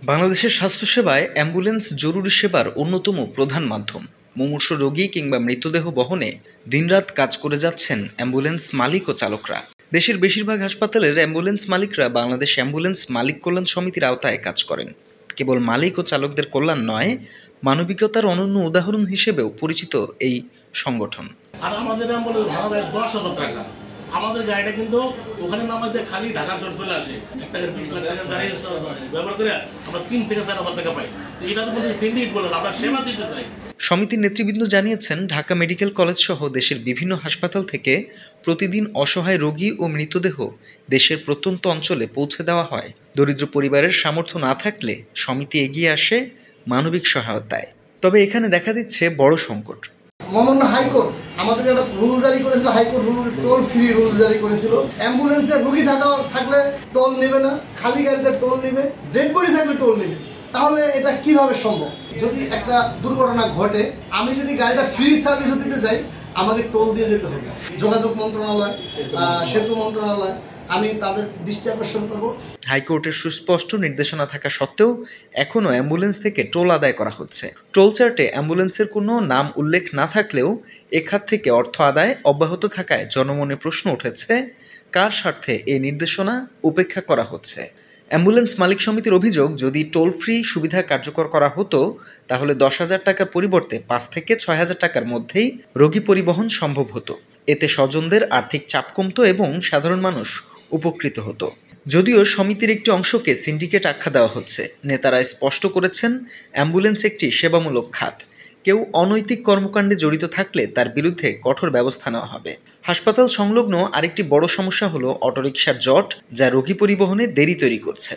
বাংলাদেশের স্বাস্থ্যসেবায় অ্যাম্বুলেন্স জরুরি সেবার অন্যতম প্রধান মাধ্যম। মুমূর্ষ রোগী কিংবা মৃতদেহ বহনে দিনরাত কাজ করে যাচ্ছেন অ্যাম্বুলেন্স মালিক ও চালকরা। দেশের বেশিরভাগ হাসপাতালের অ্যাম্বুলেন্স মালিকরা বাংলাদেশ অ্যাম্বুলেন্স মালিক কল্যাণ সমিতির আওতায় কাজ করেন। কেবল মালিক ও চালকদের কল্যাণ নয়, মানবিকতার অনন্য উদাহরণ হিসেবেও পরিচিত এই সংগঠন। আর আমাদের অ্যাম্বুলেন্স ভাড়া দেয় 10,000 টাকা। আমাদের গাড়িটা কিন্তু ওখানে নামাতে খালি ঢাকা শহর চলে আসে। 1 টাকার 20 লাখ টাকার গাড়ি ব্যবহার করে আমরা 3 থেকে 4,000 টাকা পাই। তো এটা তো বলতে সিন্ডিকেট বলেন, আমরা সেবা দিতে চাই। সমিতির নেতৃবৃন্দ জানিয়েছেন, ঢাকা মেডিকেল কলেজ সহ দেশের বিভিন্ন হাসপাতাল থেকে প্রতিদিন অসহায় রোগী ও মৃতদেহ দেশের প্রত্যন্ত অঞ্চলে পৌঁছে দেওয়া হয়। দরিদ্র পরিবারের সামর্থ্য না থাকলে সমিতি এগিয়ে আসে মানবিক সহায়তায়। তবে এখানে দেখা দিচ্ছে বড় সংকট। মহামান্য হাইকোর্ট আমাদের একটা রুল জারি করেছিল, high court rule toll free rule জারি করেছিল। অ্যাম্বুলেন্সের রোগী থাকলে টোল নেবে না, খালি গাড়িতে টোল নেবে, ডেড বডি থাকলে টোল নেবে। তাহলে এটা কিভাবে সম্ভব? যদি একটা দুর্ঘটনা ঘটে, আমি যদি গাড়িটা ফ্রি সার্ভিসও দিতে যাই, আমাকে টোল দিয়ে যেতে হবে। যোগাযোগ মন্ত্রণালয়, সেতু মন্ত্রণালয়, আমি তাদের দৃষ্টি আকর্ষণ করব। হাইকোর্টের সুস্পষ্ট নির্দেশনা থাকা সত্ত্বেও এখনও অ্যাম্বুলেন্স থেকে টোল আদায় করা হচ্ছে। টোল চার্টে অ্যাম্বুলেন্সের কোনো নাম উল্লেখ না থাকলেও এ খাত থেকে অর্থ আদায় অব্যাহত থাকায় জনমনে প্রশ্ন উঠেছে, কার স্বার্থে এই নির্দেশনা উপেক্ষা করা হচ্ছে। অ্যাম্বুলেন্স মালিক সমিতির অভিযোগ, যদি টোল ফ্রি সুবিধা কার্যকর করা হতো তাহলে 10,000 টাকার পরিবর্তে 5 থেকে 6,000 টাকার মধ্যেই রোগী পরিবহন সম্ভব হতো। এতে স্বজনদের আর্থিক চাপ কমত এবং সাধারণ মানুষ উপকৃত হতো। যদিও সমিতির একটি অংশকে সিন্ডিকেট আখ্যা দেওয়া হচ্ছে, নেতারা স্পষ্ট করেছেন অ্যাম্বুলেন্স একটি সেবামূলক খাত। কেউ অনৈতিক কর্মকাণ্ডে জড়িত থাকলে তার বিরুদ্ধে কঠোর ব্যবস্থা নেওয়া হবে। হাসপাতাল সংলগ্ন আরেকটি বড় সমস্যা হলো অটোরিকশার জট, যা রোগী পরিবহনে দেরি তৈরি করছে।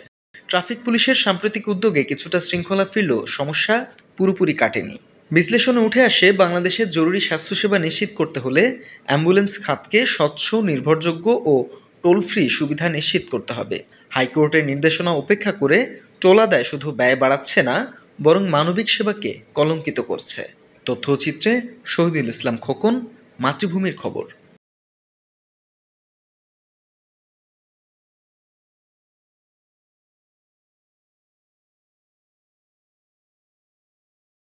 ট্রাফিক পুলিশের সাম্প্রতিক উদ্যোগে কিছুটা শৃঙ্খলা ফিরলেও সমস্যা পুরোপুরি কাটেনি। বিশ্লেষণে উঠে আসে, বাংলাদেশের জরুরি স্বাস্থ্যসেবা নিশ্চিত করতে হলে অ্যাম্বুলেন্স খাতকে স্বচ্ছ, নির্ভরযোগ্য ও টোল ফ্রি সুবিধা নিশ্চিত করতে হবে। হাইকোর্টের নির্দেশনা উপেক্ষা করে টোল আদায় শুধু ব্যয় বাড়াচ্ছে না, বরং মানবিক সেবাকে কলঙ্কিত করছে। তথ্যচিত্রে শহীদুল ইসলাম খোকন, মাতৃভূমির খবর।